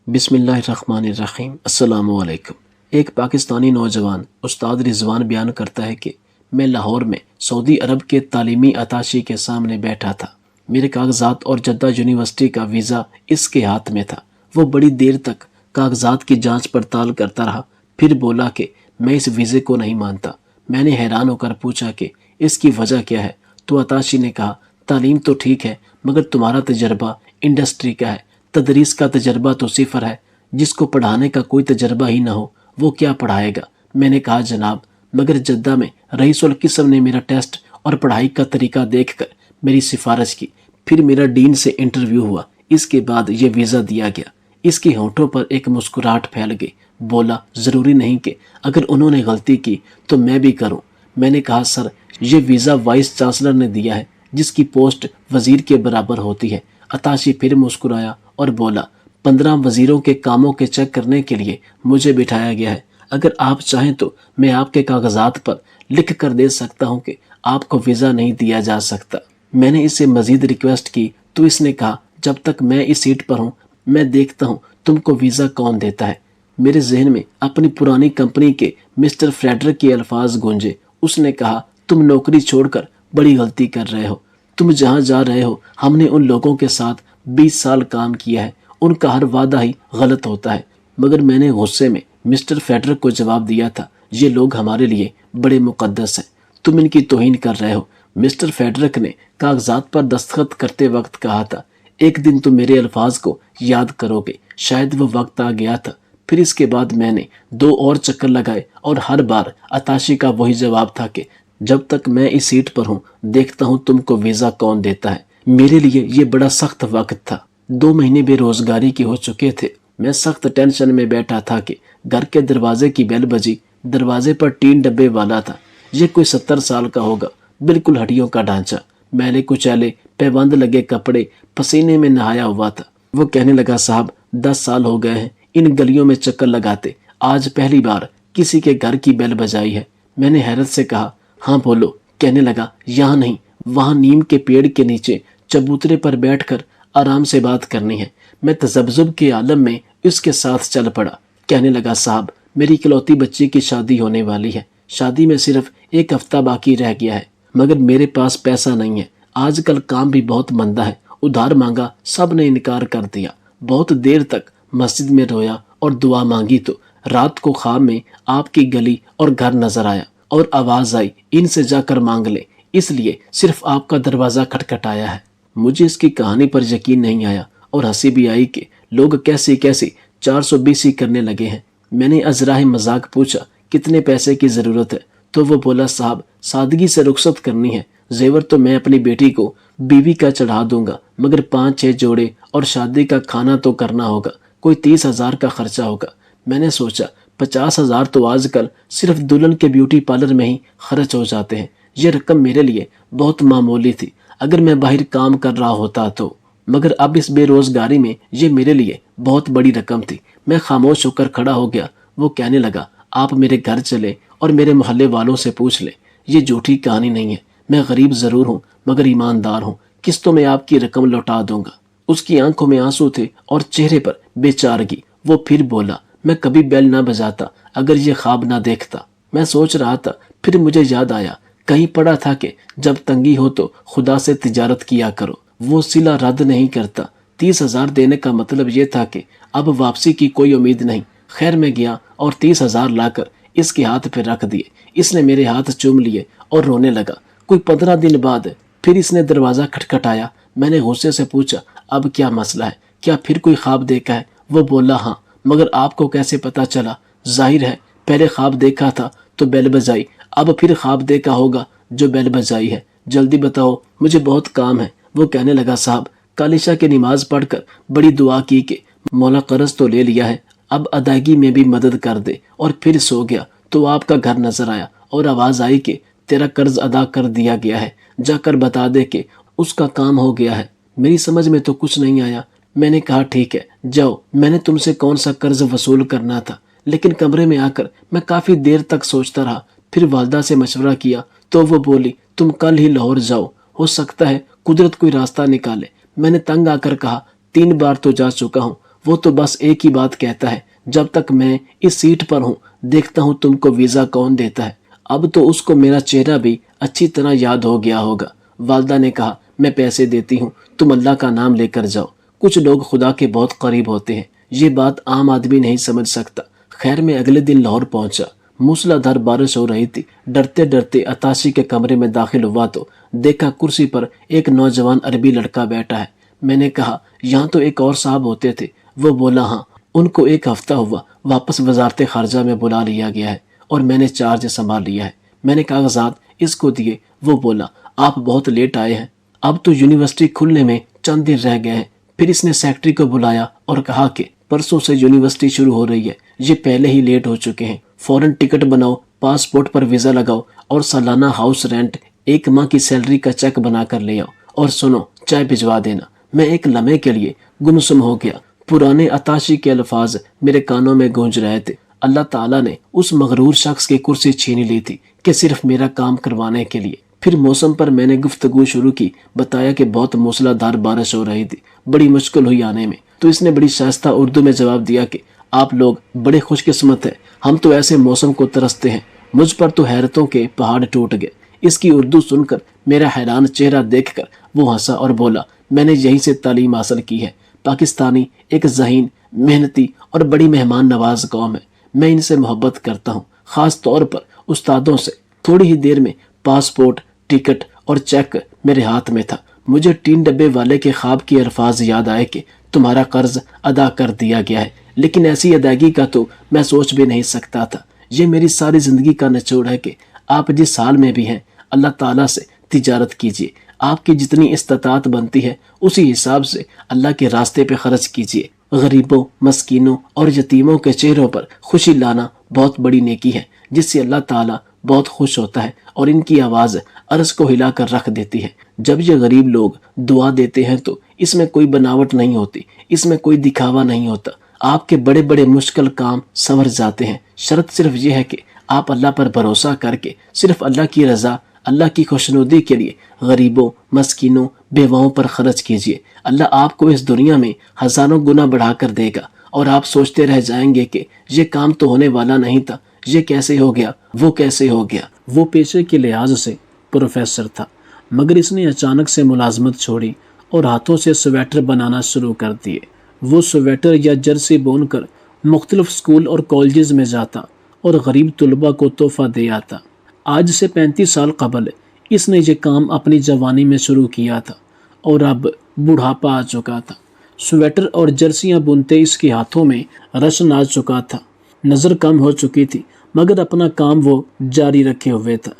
بسم اللہ الرحمن الرحیم۔ السلام علیکم۔ ایک پاکستانی نوجوان استاد رضوان بیان کرتا ہے کہ میں لاہور میں سعودی عرب کے تعلیمی اتاشی کے سامنے بیٹھا تھا۔ میرے کاغذات اور جدہ یونیورسٹی کا ویزا اس کے ہاتھ میں تھا۔ وہ بڑی دیر تک کاغذات کی جانچ پڑتال کرتا رہا، پھر بولا کہ میں اس ویزے کو نہیں مانتا۔ میں نے حیران ہو کر پوچھا کہ اس کی وجہ کیا ہے؟ تو اتاشی نے کہا، تعلیم تو ٹھیک ہے مگر تمہارا تجربہ انڈسٹری کا ہے، تدریس کا تجربہ تو صفر ہے۔ جس کو پڑھانے کا کوئی تجربہ ہی نہ ہو وہ کیا پڑھائے گا؟ میں نے کہا، جناب مگر جدہ میں رئیس القسم نے میرا ٹیسٹ اور پڑھائی کا طریقہ دیکھ کر میری سفارش کی، پھر میرا ڈین سے انٹرویو ہوا، اس کے بعد یہ ویزا دیا گیا۔ اس کے ہونٹوں پر ایک مسکراہٹ پھیل گئی۔ بولا، ضروری نہیں کہ اگر انہوں نے غلطی کی تو میں بھی کروں۔ میں نے کہا، سر یہ ویزا وائس چانسلر نے دیا ہے جس کی پوسٹ وزیر کے برابر ہوتی ہے۔ اتاشی پھر مسکرایا اور بولا، 15 وزیروں کے کاموں کے چیک کرنے کے لیے مجھے بٹھایا گیا ہے۔ اگر آپ چاہیں تو میں آپ کے کاغذات پر لکھ کر دے سکتا ہوں کہ آپ کو ویزا نہیں دیا جا سکتا۔ میں نے اس سے مزید ریکویسٹ کی تو اس نے کہا، جب تک میں اس سیٹ پر ہوں میں دیکھتا ہوں تم کو ویزا کون دیتا ہے۔ میرے ذہن میں اپنی پرانی کمپنی کے مسٹر فریڈرک کے الفاظ گونجے۔ اس نے کہا، تم نوکری چھوڑ کر بڑی غلطی کر رہے ہو۔ تم جہاں جا رہے ہو ہم نے ان لوگوں کے ساتھ 20 سال کام کیا ہے، ان کا ہر وعدہ ہی غلط ہوتا ہے۔ مگر میں نے غصے میں مسٹر فیڈرک کو جواب دیا تھا، یہ لوگ ہمارے لیے بڑے مقدس ہیں، تم ان کی توہین کر رہے ہو۔ مسٹر فیڈرک نے کاغذات پر دستخط کرتے وقت کہا تھا، ایک دن تم میرے الفاظ کو یاد کرو گے۔ شاید وہ وقت آ گیا تھا۔ پھر اس کے بعد میں نے 2 اور چکر لگائے اور ہر بار اتاشی کا وہی جواب تھا کہ جب تک میں اس سیٹ پر ہوں دیکھتا ہوں تم کو ویزا کون دیتا ہے۔ میرے لیے یہ بڑا سخت وقت تھا۔ 2 مہینے بے روزگاری کے ہو چکے تھے۔ میں سخت ٹینشن میں بیٹھا تھا کہ گھر کے دروازے کی بیل بجی۔ دروازے پر ٹین ڈبے والا تھا۔ یہ کوئی 70 سال کا ہوگا، بالکل ہڈیوں کا ڈھانچہ، میلے کچیلے پیوند لگے کپڑے، پسینے میں نہایا ہوا تھا۔ وہ کہنے لگا، صاحب 10 سال ہو گئے ہیں ان گلیوں میں چکر لگاتے، آج پہلی بار کسی کے گھر کی بیل بجائی ہے۔ میں نے حیرت سے کہا، ہاں بولو۔ کہنے لگا، یہاں نہیں، وہاں نیم کے پیڑ کے نیچے چبوترے پر بیٹھ کر آرام سے بات کرنی ہے۔ میں تذبذب کے عالم میں اس کے ساتھ چل پڑا۔ کہنے لگا، صاحب میری اکلوتی بچی کی شادی ہونے والی ہے، شادی میں صرف 1 ہفتہ باقی رہ گیا ہے، مگر میرے پاس پیسہ نہیں ہے۔ آج کل کام بھی بہت مندہ ہے، ادھار مانگا سب نے انکار کر دیا۔ بہت دیر تک مسجد میں رویا اور دعا مانگی تو رات کو خواب میں آپ کی گلی اور گھر نظر آیا اور آواز آئی، ان سے جا کر مانگ لے، اس لیے صرف آپ کا دروازہ کھٹکھٹایا ہے۔ مجھے اس کی کہانی پر یقین نہیں آیا اور ہنسی بھی آئی کہ لوگ کیسے 420 کرنے لگے ہیں۔ میں نے ازراہ مذاق پوچھا، کتنے پیسے کی ضرورت ہے؟ تو وہ بولا، صاحب سادگی سے رخصت کرنی ہے، زیور تو میں اپنی بیٹی کو بیوی کا چڑھا دوں گا، مگر 5-6 جوڑے اور شادی کا کھانا تو کرنا ہوگا، کوئی 30,000 کا خرچہ ہوگا۔ میں نے سوچا 50,000 تو آج کل صرف دلہن کے بیوٹی پارلر میں ہی خرچ ہو جاتے ہیں۔ یہ رقم میرے لیے بہت معمولی تھی اگر میں باہر کام کر رہا ہوتا تو، مگر اب اس بے روزگاری میں یہ میرے لیے بہت بڑی رقم تھی۔ میں خاموش ہو کر کھڑا ہو گیا۔ وہ کہنے لگا، آپ میرے گھر چلے اور میرے محلے والوں سے پوچھ لیں، یہ جھوٹی کہانی نہیں ہے، میں غریب ضرور ہوں مگر ایماندار ہوں، قسطوں میں آپ کی رقم لوٹا دوں گا۔ اس کی آنکھوں میں آنسو تھے اور چہرے پر بے چارگی۔ وہ پھر بولا، میں کبھی بیل نہ بجاتا اگر یہ خواب نہ دیکھتا۔ میں سوچ رہا تھا، پھر مجھے یاد آیا کہیں پڑھا تھا کہ جب تنگی ہو تو خدا سے تجارت کیا کرو، وہ صلہ رد نہیں کرتا۔ 30,000 دینے کا مطلب یہ تھا کہ اب واپسی کی کوئی امید نہیں۔ خیر میں گیا اور 30,000 لا کر اس کے ہاتھ پہ رکھ دیے۔ اس نے میرے ہاتھ چوم لیے اور رونے لگا۔ کوئی 15 دن بعد پھر اس نے دروازہ کھٹکھٹایا۔ میں نے غصے سے پوچھا، اب کیا مسئلہ ہے؟ کیا پھر کوئی خواب دیکھا ہے؟ وہ بولا، ہاں، مگر آپ کو کیسے پتا چلا؟ ظاہر ہے پہلے خواب دیکھا تھا تو بیل بجائی، اب پھر خواب دیکھا ہوگا جو بیل بجائی ہے۔ جلدی بتاؤ، مجھے بہت کام ہے۔ وہ کہنے لگا، صاحب کل عشاء کی نماز پڑھ کر بڑی دعا کی کہ مولا قرض تو لے لیا ہے، اب ادائیگی میں بھی مدد کر دے، اور پھر سو گیا تو آپ کا گھر نظر آیا اور آواز آئی کہ تیرا قرض ادا کر دیا گیا ہے، جا کر بتا دے کہ اس کا کام ہو گیا ہے۔ میری سمجھ میں تو کچھ نہیں آیا۔ میں نے کہا، ٹھیک ہے جاؤ، میں نے تم سے کون سا قرض وصول کرنا تھا؟ لیکن کمرے میں آ کر میں کافی دیر تک سوچتا رہا، پھر والدہ سے مشورہ کیا تو وہ بولی، تم کل ہی لاہور جاؤ، ہو سکتا ہے قدرت کوئی راستہ نکالے۔ میں نے تنگ آ کر کہا، 3 بار تو جا چکا ہوں، وہ تو بس ایک ہی بات کہتا ہے، جب تک میں اس سیٹ پر ہوں دیکھتا ہوں تم کو ویزا کون دیتا ہے۔ اب تو اس کو میرا چہرہ بھی اچھی طرح یاد ہو گیا ہوگا۔ والدہ نے کہا، میں پیسے دیتی ہوں، تم اللہ کا نام لے کر جاؤ۔ کچھ لوگ خدا کے بہت قریب ہوتے ہیں، یہ بات عام آدمی نہیں سمجھ سکتا۔ خیر میں اگلے دن لاہور پہنچا۔ موسلا دھار بارش ہو رہی تھی۔ ڈرتے ڈرتے عطاشی کے کمرے میں داخل ہوا تو دیکھا کرسی پر ایک نوجوان عربی لڑکا بیٹھا ہے۔ میں نے کہا، یہاں تو ایک اور صاحب ہوتے تھے۔ وہ بولا، ہاں، ان کو ایک ہفتہ ہوا واپس وزارت خارجہ میں بلا لیا گیا ہے اور میں نے چارج سنبھال لیا ہے۔ میں نے کاغذات اس کو دیے۔ وہ بولا، آپ بہت لیٹ آئے ہیں، اب تو یونیورسٹی کھلنے میں چند دن رہ گئے ہیں۔ پھر اس نے سیکرٹری کو بلایا اور کہا کہ پرسوں سے یونیورسٹی شروع ہو رہی ہے، یہ پہلے ہی لیٹ ہو چکے ہیں، فوراً ٹکٹ بناؤ، پاسپورٹ پر ویزا لگاؤ اور سالانہ ہاؤس رینٹ 1 ماہ کی سیلری کا چیک بنا کر لے آؤ، اور سنو، چائے بھجوا دینا۔ میں ایک لمحے کے لیے گمسم ہو گیا۔ پرانے عطاشی کے الفاظ میرے کانوں میں گونج رہے تھے۔ اللہ تعالیٰ نے اس مغرور شخص کی کرسی چھین لی تھی کہ صرف میرا کام کروانے کے لیے۔ پھر موسم پر میں نے گفتگو شروع کی۔ بتایا کہ بہت موسلا دھار بارش ہو رہی تھی، بڑی مشکل ہوئی آنے میں۔ تو اس نے بڑی شائستہ اردو میں جواب دیا کہ آپ لوگ بڑے خوش قسمت ہیں، ہم تو ایسے موسم کو ترستے ہیں۔ مجھ پر تو حیرتوں کے پہاڑ ٹوٹ گئے۔ اس کی اردو سن کر، میرا حیران چہرہ دیکھ کر وہ ہنسا اور بولا، میں نے یہیں سے تعلیم حاصل کی ہے۔ پاکستانی ایک ذہین، محنتی اور بڑی مہمان نواز قوم ہے۔ میں ان سے محبت کرتا ہوں، خاص طور پر استادوں سے۔ تھوڑی ہی دیر میں پاسپورٹ، ٹکٹ اور چیک میرے ہاتھ میں تھا۔ مجھے ٹین ڈبے والے کے خواب کے الفاظ یاد آئے کہ تمہارا قرض ادا کر دیا گیا ہے، لیکن ایسی ادائیگی کا تو میں سوچ بھی نہیں سکتا تھا۔ یہ میری ساری زندگی کا نچوڑ ہے کہ آپ جس حال میں بھی ہیں، اللہ تعالیٰ سے تجارت کیجیے۔ آپ کی جتنی استطاعت بنتی ہے اسی حساب سے اللہ کے راستے پہ خرچ کیجیے۔ غریبوں، مسکینوں اور یتیموں کے چہروں پر خوشی لانا بہت بڑی نیکی ہے، جس سے اللہ تعالیٰ بہت خوش ہوتا ہے اور ان کی آواز عرض کو ہلا کر رکھ دیتی ہے۔ جب یہ غریب لوگ دعا دیتے ہیں تو اس میں کوئی بناوٹ نہیں ہوتی، اس میں کوئی دکھاوا نہیں ہوتا۔ آپ کے بڑے بڑے مشکل کام سنور جاتے ہیں۔ شرط صرف یہ ہے کہ آپ اللہ پر بھروسہ کر کے صرف اللہ کی رضا، اللہ کی خوشنودی کے لیے غریبوں، مسکینوں، بیواؤں پر خرچ کیجیے۔ اللہ آپ کو اس دنیا میں ہزاروں گنا بڑھا کر دے گا اور آپ سوچتے رہ جائیں گے کہ یہ کام تو ہونے والا نہیں تھا، یہ کیسے ہو گیا، وہ کیسے ہو گیا۔ وہ پیشے کے لحاظ سے پروفیسر تھا، مگر اس نے اچانک سے ملازمت چھوڑی اور ہاتھوں سے سویٹر بنانا شروع کر دیے۔ وہ سویٹر یا جرسی بون کر مختلف سکول اور کالجز میں جاتا اور غریب طلباء کو تحفہ دے آتا۔ آج سے 35 سال قبل اس نے یہ کام اپنی جوانی میں شروع کیا تھا اور اب بڑھاپا آ چکا تھا۔ سویٹر اور جرسیاں بنتے اس کے ہاتھوں میں رشن آ چکا تھا، نظر کم ہو چکی تھی، مگر اپنا کام وہ جاری رکھے ہوئے تھا۔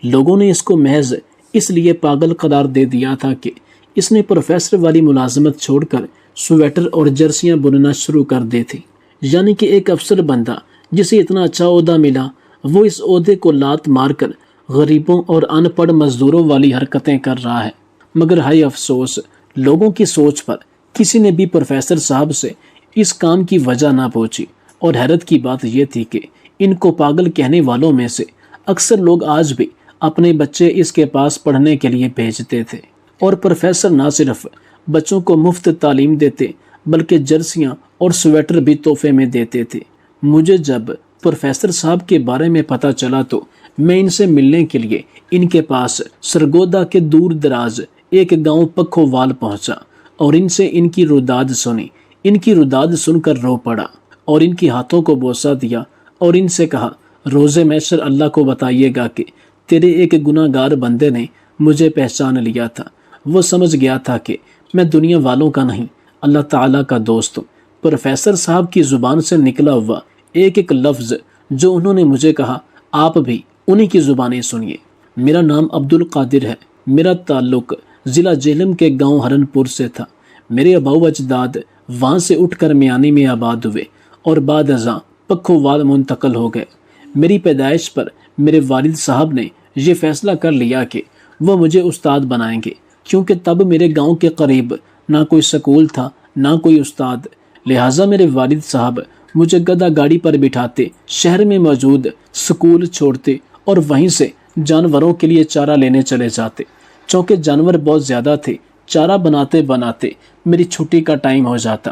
لوگوں نے اس کو محض اس لیے پاگل قرار دے دیا تھا کہ اس نے پروفیسر والی ملازمت چھوڑ کر سویٹر اور جرسیاں بننا شروع کر دی تھی۔ یعنی کہ ایک افسر بندہ جسے اتنا اچھا عہدہ ملا، وہ اس عہدے کو لات مار کر غریبوں اور ان پڑھ مزدوروں والی حرکتیں کر رہا ہے۔ مگر ہائے افسوس، لوگوں کی سوچ پر کسی نے بھی پروفیسر صاحب سے اس کام کی وجہ نہ پوچھی، اور حیرت کی بات یہ تھی کہ ان کو پاگل کہنے والوں میں سے اکثر لوگ آج بھی اپنے بچے اس کے پاس پڑھنے کے لیے بھیجتے تھے، اور پروفیسر نہ صرف بچوں کو مفت تعلیم دیتے بلکہ جرسیاں اور سویٹر بھی تحفے میں دیتے تھے۔ مجھے جب پروفیسر صاحب کے بارے میں پتہ چلا تو میں ان سے ملنے کے لیے ان کے پاس سرگودا کے دور دراز ایک گاؤں پکھو وال پہنچا اور ان سے ان کی روداد سنی۔ ان کی روداد سن کر رو پڑا اور ان کے ہاتھوں کو بوسہ دیا اور ان سے کہا، روز محشر اللہ کو بتائیے گا کہ تیرے ایک گناہ گار بندے نے مجھے پہچان لیا تھا۔ وہ سمجھ گیا تھا کہ میں دنیا والوں کا نہیں، اللہ تعالیٰ کا دوست ہوں۔ پروفیسر صاحب کی زبان سے نکلا ہوا ایک ایک لفظ جو انہوں نے مجھے کہا، آپ بھی انہی کی زبانیں سنیے۔ میرا نام عبد القادر ہے، میرا تعلق ضلع جہلم کے گاؤں ہرن پور سے تھا۔ میرے اباؤ اجداد وہاں سے اٹھ کر میانی میں آباد ہوئے اور بعد ازاں پکھو وال منتقل ہو گئے۔ میری پیدائش پر میرے والد صاحب نے یہ فیصلہ کر لیا کہ وہ مجھے استاد بنائیں گے، کیونکہ تب میرے گاؤں کے قریب نہ کوئی سکول تھا نہ کوئی استاد۔ لہٰذا میرے والد صاحب مجھے گدھا گاڑی پر بٹھاتے، شہر میں موجود سکول چھوڑتے اور وہیں سے جانوروں کے لیے چارہ لینے چلے جاتے۔ چونکہ جانور بہت زیادہ تھے، چارہ بناتے بناتے میری چھٹی کا ٹائم ہو جاتا۔